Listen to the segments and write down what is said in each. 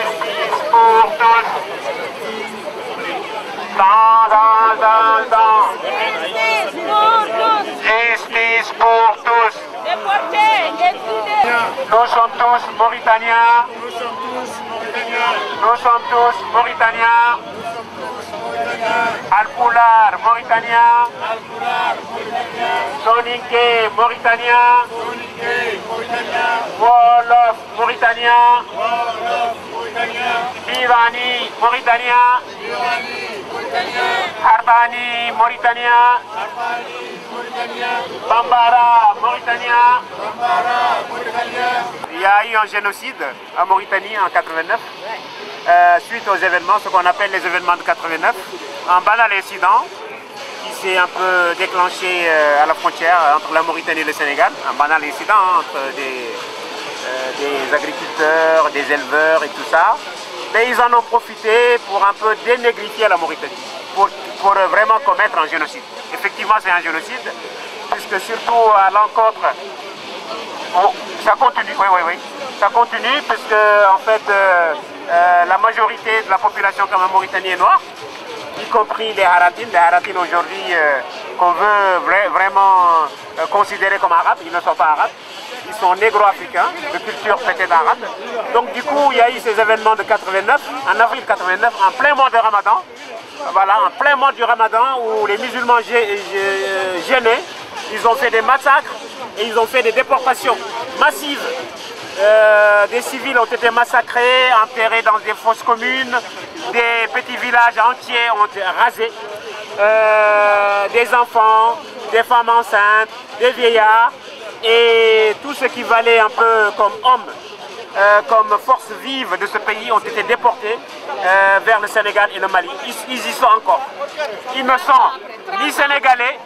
Justice pour tous. Justice pour tous. Nous sommes tous Mauritaniens. Nous sommes tous Mauritaniens. Alpulaar Mauritanien. Soninké Mauritanien. Wolof Mauritanien. Bivani Mauritanien. Harbani Mauritanien. Bambara Mauritanien. Il y a eu un génocide en Mauritanie en 89 suite aux événements, ce qu'on appelle les événements de 89, un banal incident qui s'est un peu déclenché à la frontière entre la Mauritanie et le Sénégal, un banal incident entre des agriculteurs, des éleveurs et tout ça. Mais ils en ont profité pour un peu dénégrifier la Mauritanie, pour vraiment commettre un génocide. Effectivement, c'est un génocide, puisque surtout à l'encontre, ça continue, oui, ça continue, puisque en fait, la majorité de la population comme en Mauritanie est noire, y compris les Haratines. Les Haratines aujourd'hui qu'on veut vraiment considérer comme arabes, ils ne sont pas arabes, ils sont négro-africains, de culture peut-être arabe. Donc du coup, il y a eu ces événements de 89, en avril 89, en plein mois de Ramadan. Voilà, en plein mois du Ramadan, où les musulmans gênés, ils ont fait des massacres et ils ont fait des déportations massives. Des civils ont été massacrés, enterrés dans des fosses communes, des petits villages entiers ont été rasés, des enfants, des femmes enceintes, des vieillards et tout ce qui valait un peu comme hommes, comme force vive de ce pays ont été déportés vers le Sénégal et le Mali. Ils y sont encore. Ils ne sont ni sénégalais,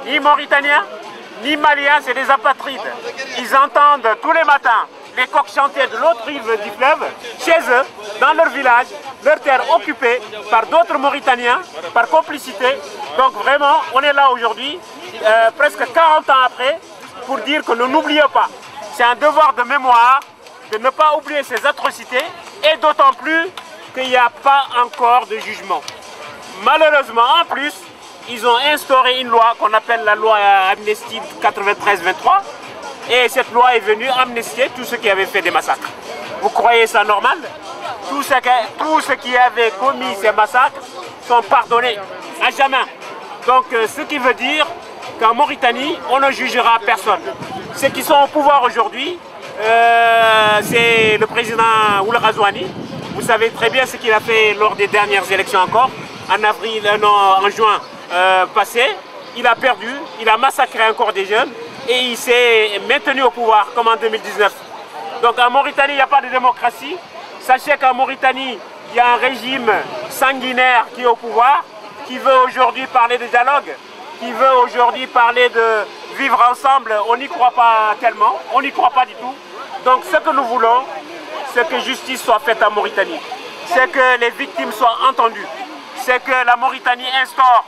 ni mauritaniens, ni maliens, c'est des apatrides. Ils entendent tous les matins les coqs chanter de l'autre rive du fleuve, chez eux, dans leur village, leur terre occupée par d'autres Mauritaniens, par complicité. Donc vraiment, on est là aujourd'hui, presque 40 ans après, pour dire que ne n'oublions pas. C'est un devoir de mémoire de ne pas oublier ces atrocités, et d'autant plus qu'il n'y a pas encore de jugement. Malheureusement, en plus, ils ont instauré une loi qu'on appelle la loi Amnesty 93-23, et cette loi est venue amnistier tous ceux qui avaient fait des massacres. Vous croyez ça normal? Tous ceux qui avaient commis ces massacres sont pardonnés à jamais. Donc ce qui veut dire qu'en Mauritanie, on ne jugera personne. Ceux qui sont au pouvoir aujourd'hui, c'est le président Ould Ghazouani. Vous savez très bien ce qu'il a fait lors des dernières élections encore, en juin passé. Il a perdu, il a massacré encore des jeunes et il s'est maintenu au pouvoir comme en 2019. Donc en Mauritanie, il n'y a pas de démocratie. Sachez qu'en Mauritanie, il y a un régime sanguinaire qui est au pouvoir, qui veut aujourd'hui parler de dialogue, qui veut aujourd'hui parler de vivre ensemble. On n'y croit pas tellement, on n'y croit pas du tout. Donc ce que nous voulons, c'est que justice soit faite en Mauritanie. C'est que les victimes soient entendues. C'est que la Mauritanie instaure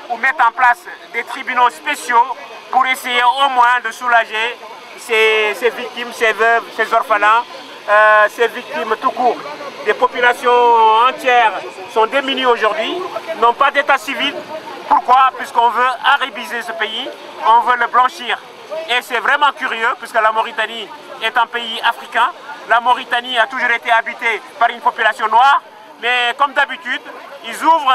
ou mette en place des tribunaux spéciaux pour essayer au moins de soulager ces victimes, ces veuves, ces orphelins, ces victimes tout court. Des populations entières sont démunies aujourd'hui, n'ont pas d'état civil. Pourquoi? Puisqu'on veut arabiser ce pays, on veut le blanchir. Et c'est vraiment curieux, puisque la Mauritanie est un pays africain. La Mauritanie a toujours été habitée par une population noire, mais comme d'habitude, ils ouvrent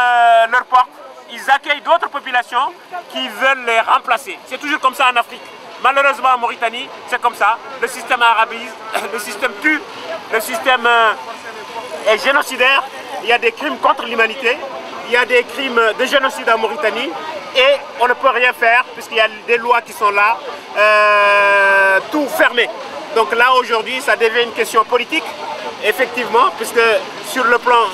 leurs portes, ils accueillent d'autres populations qui veulent les remplacer. C'est toujours comme ça en Afrique. Malheureusement en Mauritanie, c'est comme ça. Le système arabise, le système tue, le système est génocidaire. Il y a des crimes contre l'humanité, il y a des crimes de génocide en Mauritanie et on ne peut rien faire puisqu'il y a des lois qui sont là, tout fermé. Donc là aujourd'hui, ça devient une question politique, effectivement, puisque sur le plan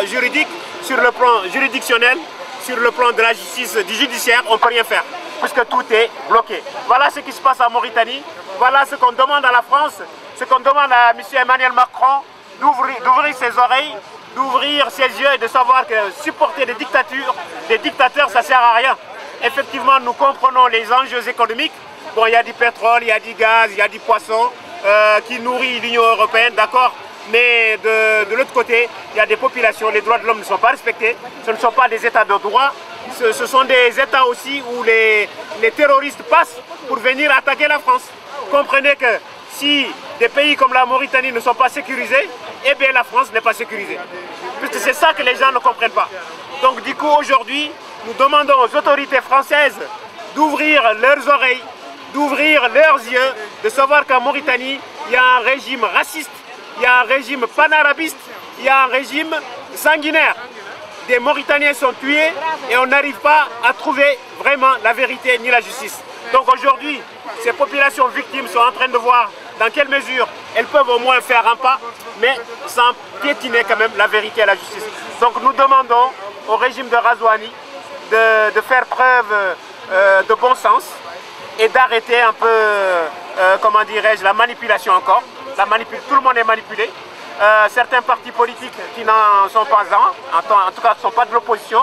juridique, sur le plan juridictionnel, sur le plan de la justice, du judiciaire, on ne peut rien faire, puisque tout est bloqué. Voilà ce qui se passe en Mauritanie, voilà ce qu'on demande à la France, ce qu'on demande à M. Emmanuel Macron, d'ouvrir ses oreilles, d'ouvrir ses yeux et de savoir que supporter des dictateurs, ça ne sert à rien. Effectivement, nous comprenons les enjeux économiques. Bon, il y a du pétrole, il y a du gaz, il y a du poisson, qui nourrit l'Union européenne, d'accord, mais de l'autre côté, il y a des populations, les droits de l'homme ne sont pas respectés, ce ne sont pas des États de droit, ce sont des États aussi où les terroristes passent pour venir attaquer la France. Comprenez que si des pays comme la Mauritanie ne sont pas sécurisés, eh bien la France n'est pas sécurisée. Parce que c'est ça que les gens ne comprennent pas. Donc du coup aujourd'hui, nous demandons aux autorités françaises d'ouvrir leurs oreilles, d'ouvrir leurs yeux, de savoir qu'en Mauritanie, il y a un régime raciste, il y a un régime panarabiste, il y a un régime sanguinaire. Des Mauritaniens sont tués et on n'arrive pas à trouver vraiment la vérité ni la justice. Donc aujourd'hui, ces populations victimes sont en train de voir dans quelle mesure elles peuvent au moins faire un pas, mais sans piétiner quand même la vérité et la justice. Donc nous demandons au régime de Razouani de faire preuve de bon sens et d'arrêter un peu, comment dirais-je, la manipulation encore. Tout le monde est manipulé. Certains partis politiques qui n'en sont pas en tout cas ne sont pas de l'opposition,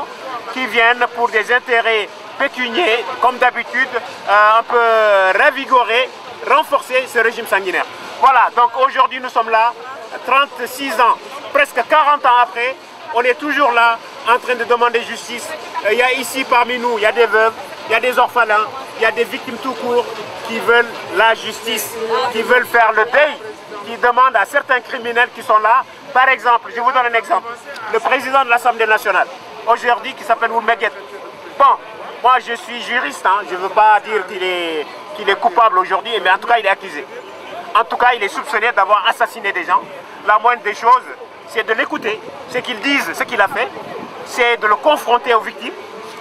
qui viennent pour des intérêts pécuniers, comme d'habitude, un peu ravigorer, renforcer ce régime sanguinaire. Voilà, donc aujourd'hui nous sommes là, 36 ans, presque 40 ans après, on est toujours là, en train de demander justice. Il y a ici parmi nous, il y a des veuves, il y a des orphelins, il y a des victimes tout court qui veulent la justice, qui veulent faire le deuil, qui demandent à certains criminels qui sont là. Par exemple, je vous donne un exemple, le président de l'Assemblée nationale, aujourd'hui qui s'appelle Oulmeguet. Bon, moi je suis juriste, hein, je ne veux pas dire qu'il est coupable aujourd'hui, mais en tout cas il est accusé. En tout cas il est soupçonné d'avoir assassiné des gens. La moindre des choses, c'est de l'écouter, c'est qu'il dise ce qu'il a fait, c'est de le confronter aux victimes.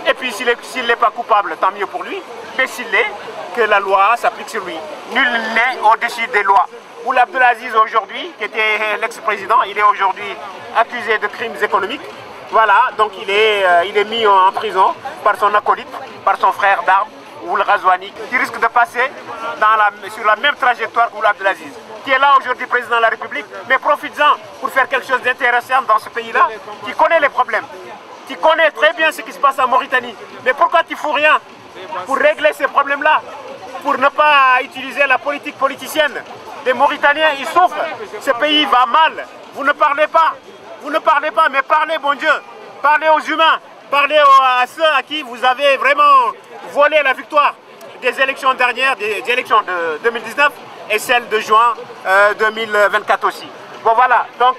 Et puis s'il n'est pas coupable, tant mieux pour lui, mais s'il l'est, que la loi s'applique sur lui. Nul n'est au-dessus des lois. Ould Abdelaziz aujourd'hui, qui était l'ex-président, il est aujourd'hui accusé de crimes économiques. Voilà, donc il est mis en prison par son acolyte, par son frère d'armes, Ould Razouani, qui risque de passer sur la même trajectoire qu'Ould Abdelaziz, qui est là aujourd'hui président de la République, mais profites-en pour faire quelque chose d'intéressant dans ce pays-là, qui connaît les problèmes, qui connaît très bien ce qui se passe en Mauritanie. Mais pourquoi tu ne fous rien pour régler ces problèmes-là, pour ne pas utiliser la politique politicienne? Les Mauritaniens, ils souffrent, ce pays va mal, vous ne parlez pas. Vous ne parlez pas, mais parlez, bon Dieu. Parlez aux humains, parlez à ceux à qui vous avez vraiment volé la victoire des élections dernières, des élections de 2019 et celles de juin 2024 aussi. Bon voilà, donc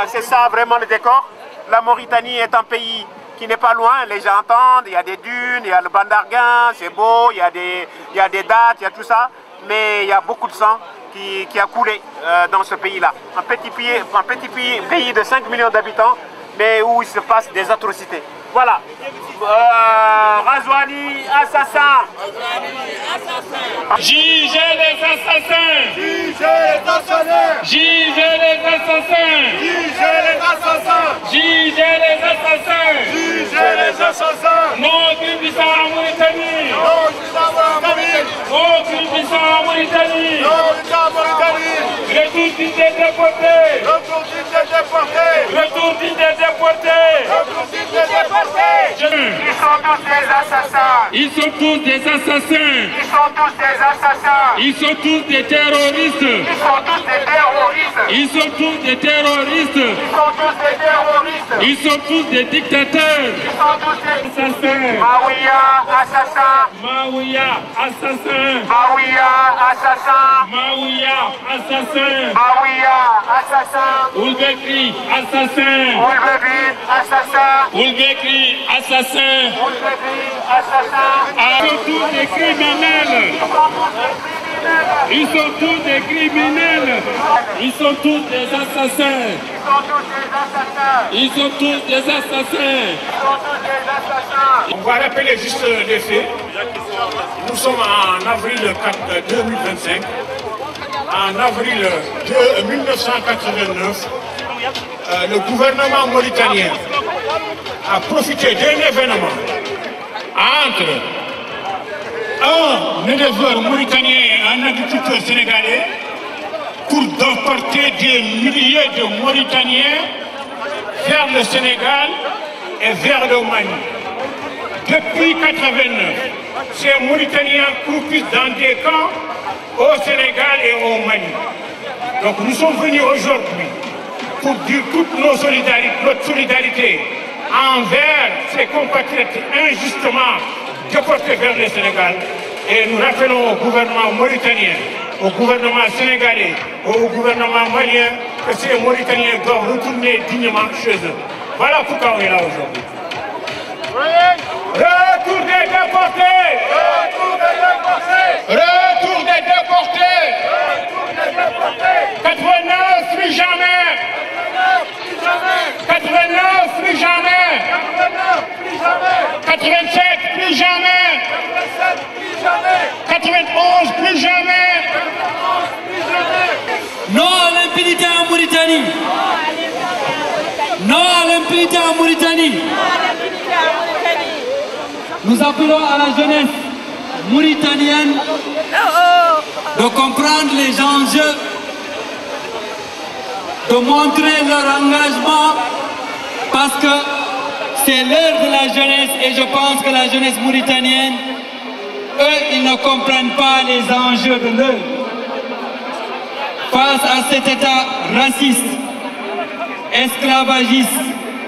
c'est ça vraiment le décor. La Mauritanie est un pays qui n'est pas loin, les gens entendent, il y a des dunes, il y a le Bandarguin, c'est beau, il y a des dates, il y a tout ça, mais il y a beaucoup de sang qui a coulé dans ce pays-là. Un petit pays de 5 millions d'habitants, mais où il se passe des atrocités. Voilà. Razouani, assassin. Jugez les assassins. Jugez les assassins. Jugez les assassins. Jugez les assassins. Jugez les assassins. Jugez les assassins. Non crime en Mauritanie. Non crime en Mauritanie. Non crime en Mauritanie. Non crime en Mauritanie. Retour des déportés. Retour des déportés. Retour des déportés. Retour des déportés. Ils sont tous des assassins. Ils sont tous des assassins. Ils sont tous des assassins. Ils sont tous des terroristes. Ils sont tous des terroristes. Ils sont tous des terroristes. Ils sont tous des terroristes. Ils sont tous des dictateurs. Ils sont tous des Assassins. Maouia, assassin. Maouia, assassin. Maouia, assassin. Maouia, assassin. Maouia, assassin. Oulbekri, assassin. Oulbekri, assassin. Oulbekri, assassin. Oulbekri, assassin. Ils sont tous des criminels. Ils sont tous des criminels. Ils sont tous des assassins. Ils sont tous des assassins. Ils sont tous des assassins. Ils sont tous des assassins. On va rappeler juste les faits. Nous sommes en avril 2025. En avril 1989, le gouvernement mauritanien a profité d'un événement entre un éleveur mauritanien et un agriculteur sénégalais pour déporter des milliers de Mauritaniens vers le Sénégal et vers le Mali. Depuis 1989, ces Mauritaniens croupissent dans des camps au Sénégal et au Mali. Donc nous sommes venus aujourd'hui pour dire toute notre solidarité envers ces compatriotes injustement déportés vers le Sénégal. Et nous rappelons au gouvernement mauritanien, au gouvernement sénégalais, au gouvernement malien que ces Mauritaniens doivent retourner dignement chez eux. Voilà pourquoi on est là aujourd'hui. Retour des déportés! Retour des déportés! 89 plus jamais! 89 plus jamais! 87 plus jamais! 91 plus jamais! Non à l'impunité en Mauritanie! Non à l'impunité en Mauritanie! Nous appelons à la jeunesse mauritanienne de comprendre les enjeux, de montrer leur engagement, parce que c'est l'heure de la jeunesse et je pense que la jeunesse mauritanienne, eux, ils ne comprennent pas les enjeux de l'heure. Face à cet État raciste, esclavagiste,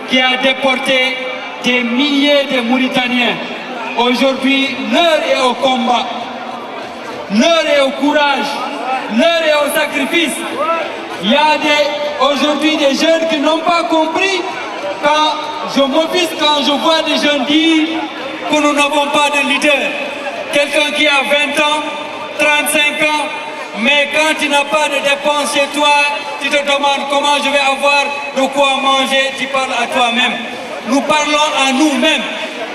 qui a déporté des milliers de Mauritaniens, aujourd'hui, l'heure est au combat, l'heure est au courage, l'heure est au sacrifice. Il y a aujourd'hui des jeunes qui n'ont pas compris. Quand je m'offusque, quand je vois des jeunes dire que nous n'avons pas de leader. Quelqu'un qui a 20 ans, 35 ans, mais quand tu n'as pas de dépenses chez toi, tu te demandes comment je vais avoir de quoi manger, tu parles à toi-même. Nous parlons à nous-mêmes.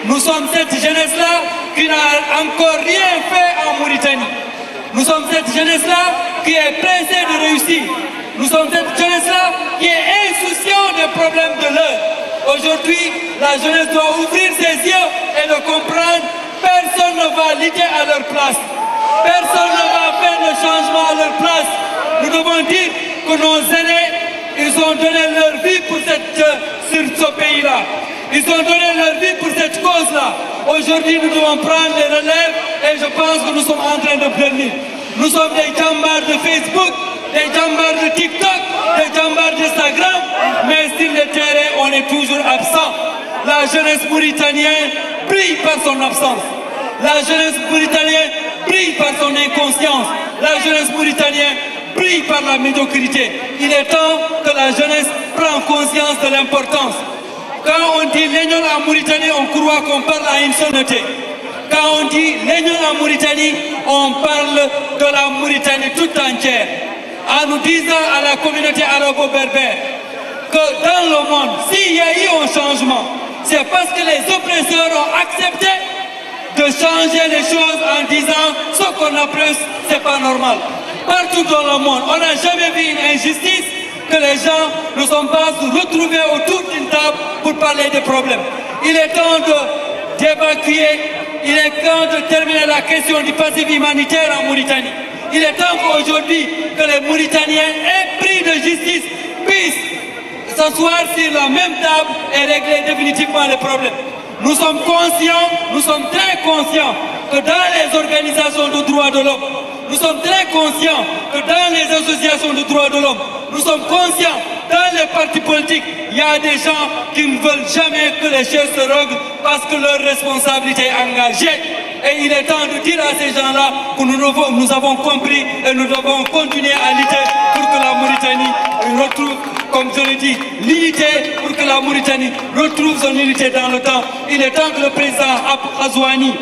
Nous sommes cette jeunesse-là qui n'a encore rien fait en Mauritanie. Nous sommes cette jeunesse-là qui est pressée de réussir. Nous sommes cette jeunesse-là qui est insouciante des problèmes de l'heure. Aujourd'hui, la jeunesse doit ouvrir ses yeux et le comprendre. Personne ne va lutter à leur place. Personne ne va faire le changement à leur place. Nous devons dire que nos aînés, ils ont donné leur vie pour sur ce pays-là. Ils ont donné leur vie pour cette cause-là. Aujourd'hui, nous devons prendre les relèves et je pense que nous sommes en train de venir. Nous sommes des jambars de Facebook, des jambars de TikTok, des jambars d'Instagram, mais sur le terrain, on est toujours absent. La jeunesse mauritanienne brille par son absence. La jeunesse mauritanienne brille par son inconscience. La jeunesse mauritanienne brille par la médiocrité. Il est temps que la jeunesse prenne conscience de l'importance. Quand on dit l'Union en Mauritanie, on croit qu'on parle à une seule unité. Quand on dit l'Union en Mauritanie, on parle de la Mauritanie toute entière. En nous disant à la communauté arabo-berbère que dans le monde, s'il y a eu un changement, c'est parce que les oppresseurs ont accepté de changer les choses en disant ce qu'on appelle, c'est pas normal. Partout dans le monde, on n'a jamais vu une injustice que les gens ne sont pas retrouvés autour d'une table pour parler des problèmes. Il est temps d'évacuer, il est temps de terminer la question du passif humanitaire en Mauritanie. Il est temps qu'aujourd'hui, que les Mauritaniens épris de justice puissent s'asseoir sur la même table et régler définitivement les problèmes. Nous sommes conscients, nous sommes très conscients que dans les organisations de droits de l'homme, nous sommes très conscients que dans les associations de droits de l'homme, nous sommes conscients dans les partis politiques, il y a des gens qui ne veulent jamais que les chaises se règlent parce que leur responsabilité est engagée. Et il est temps de dire à ces gens-là que nous avons compris et nous devons continuer à lutter pour que la Mauritanie retrouve, comme je l'ai dit, l'unité, pour que la Mauritanie retrouve son unité dans le temps. Il est temps que le président Azouani,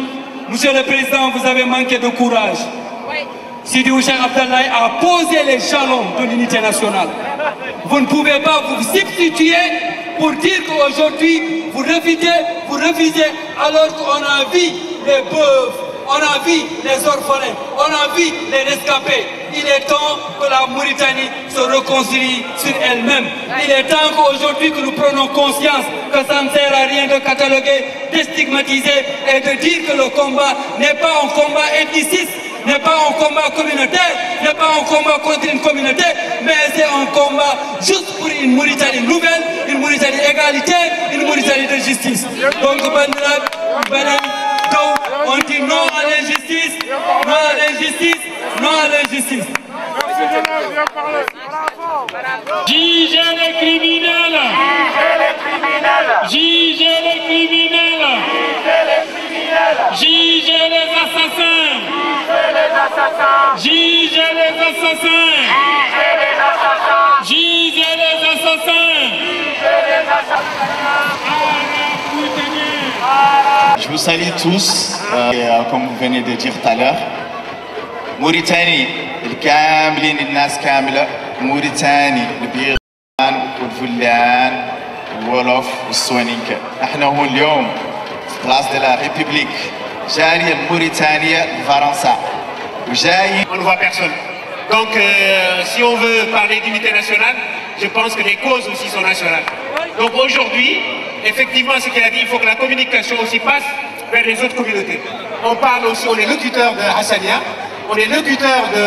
monsieur le président, vous avez manqué de courage. Sidi Houchen Abdallah a posé les jalons de l'unité nationale. Vous ne pouvez pas vous substituer pour dire qu'aujourd'hui vous refusez alors qu'on a vu les pauvres, on a vu les orphelins, on a vu les rescapés. Il est temps que la Mauritanie se réconcilie sur elle-même. Il est temps qu'aujourd'hui que nous prenons conscience que ça ne sert à rien de cataloguer, de stigmatiser et de dire que le combat n'est pas un combat ethniciste, n'est pas un combat communautaire, n'est pas un combat contre une communauté, mais c'est un combat juste pour une Mauritanie nouvelle, une Mauritanie égalité, une Mauritanie de justice. Donc, On dit non à l'injustice, non à l'injustice, non à l'injustice. Jugez les criminels. Jugez les criminels. Jugez les assassins. Jugez les assassins. Jugez les assassins. Je vous salue tous, comme vous venez de dire tout à l'heure. موريتاني الكاملين الناس كاملة موريتاني البيضان والفلان والولوف والسوانينكا. احنا هون اليوم في بلاص دو لا ريبوبليك جالية الموريتانية فرنسا وجاي. On ne voit personne. Donc si on veut parler d'unité nationale, je pense que les causes aussi sont nationales. Donc aujourd'hui, effectivement, ce qu'il a dit, il faut que la communication aussi passe vers les autres communautés. On parle aussi, on est locuteur de Hassania, on est locuteur de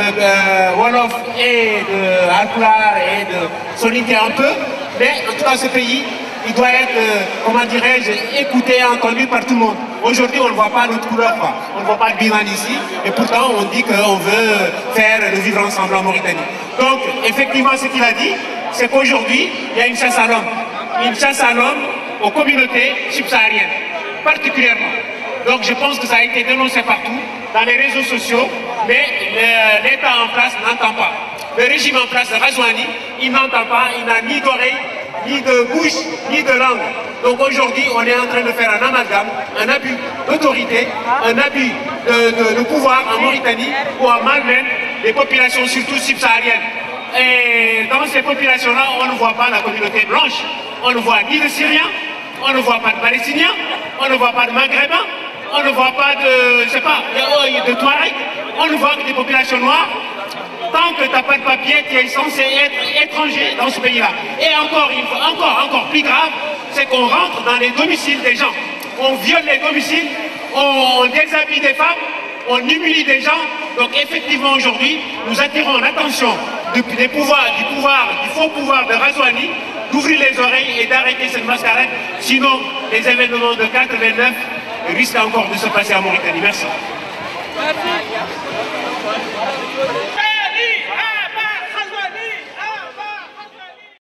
Wolof et de Alpulaar et de Soninké un peu, mais en tout cas ce pays, il doit être, comment dirais-je, écouté et entendu par tout le monde. Aujourd'hui, on ne voit pas notre couleur, quoi. On ne voit pas de bilan ici, et pourtant on dit qu'on veut faire le vivre ensemble en Mauritanie. Donc, effectivement, ce qu'il a dit, c'est qu'aujourd'hui, il y a une chasse à l'homme. Une chasse à l'homme aux communautés subsahariennes, particulièrement. Donc je pense que ça a été dénoncé partout, dans les réseaux sociaux, mais l'État en place n'entend pas. Le régime en place de Razouani, il n'entend pas, il n'a ni d'oreille, ni de bouche, ni de langue. Donc aujourd'hui, on est en train de faire un amalgame, un abus d'autorité, un abus de pouvoir en Mauritanie, où on malmène les populations, surtout subsahariennes. Et dans ces populations-là, on ne voit pas la communauté blanche, on ne voit ni de Syriens, on ne voit pas de Palestiniens, on ne voit pas de Maghrébins, on ne voit pas de, je sais pas, de Touareg, on ne voit que des populations noires. Tant que tu n'as pas de papier, tu es censé être étranger dans ce pays-là. Et encore plus grave, c'est qu'on rentre dans les domiciles des gens. On viole les domiciles, on déshabille des femmes, on humilie des gens. Donc effectivement aujourd'hui, nous attirons l'attention du faux pouvoir de Razouani, d'ouvrir les oreilles et d'arrêter cette mascarade. Sinon, les événements de 89 risquent encore de se passer en Mauritanie. Merci.